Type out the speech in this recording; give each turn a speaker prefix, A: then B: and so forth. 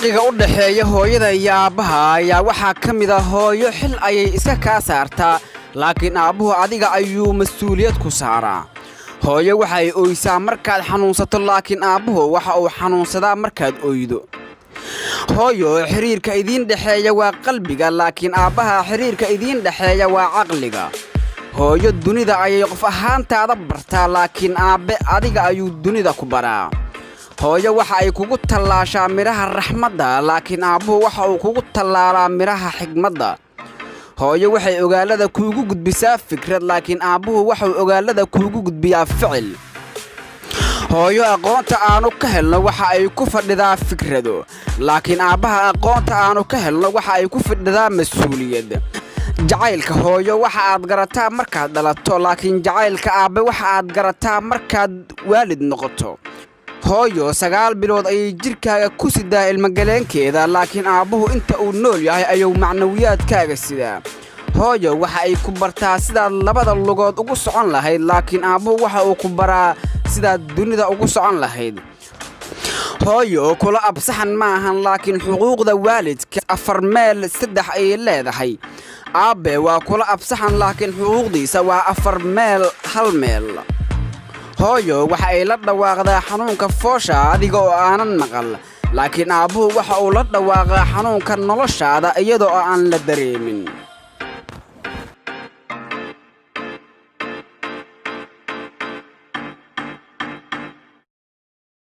A: farqiga u dhaxeeya hooyada iyo aabaha ayaa waxa kamid ah hooyo xil ayay iska ka saartaa laakiin aabuhu adiga ayuu mas'uuliyad ku saaraa hooyo waxay ooysaa markaad xanuunsato laakiin aabuhu waxa uu xanuunsadaa markaad ooydo hooyo xiriirka idin dhaxeeya waa qalbiga laakiin aabaha xiriirka idin dhaxeeya waa aqliga hooyo dunida ayay qof ahaantaada bartaa laakiin aabe adiga ayuu dunida ku baraa hooyo waxa ay kugu tallaashaa miraha raxmadda laakiin aabuhu waxa uu kugu tallaalaa miraha xigmadda hooyo waxay ogaalada kuugu gudbisaa fikrad laakiin aabuhu waxa uu ogaalada kuugu gudbiyaa ficil hooyo aqoonta aanu ka helno waxa ay ku fadhidaa fikrado laakiin aabaha aqoonta aanu ka helno waxa ay ku fadhidaa mas'uuliyad jacaylka hooyo waxa aad garataa markaad dhalato laakiin jacaylka aabe waxa aad garataa markaad waalid noqoto hooyo 9 bilood ay jirkaaga ku sidaa ilma galeenkeeda laakiin aabuhu inta uu nool yahay ayuu macnawiyaadkaaga sidaa hooyo waxa ay ku bartaa sidaad labada lugood ugu socon lahayd laakiin aabuhu waxa uu ku baraa sidaad dunida ugu socon lahayd hooyo kula absaxan ma ahan laakiin xuquuqda waalidka 4 meel 3 ay leedahay aabe waa kula absaxan laakiin xuquuqdiisa waa 4 meel 1 meel hooyo waxa ay la dhawaaqdaa xanuunka foosha adiga oo aanan maqal laakiin aabuhu waxa uu la dhawaaqaa xanuunka noloshaada iyadoo aan la dareemin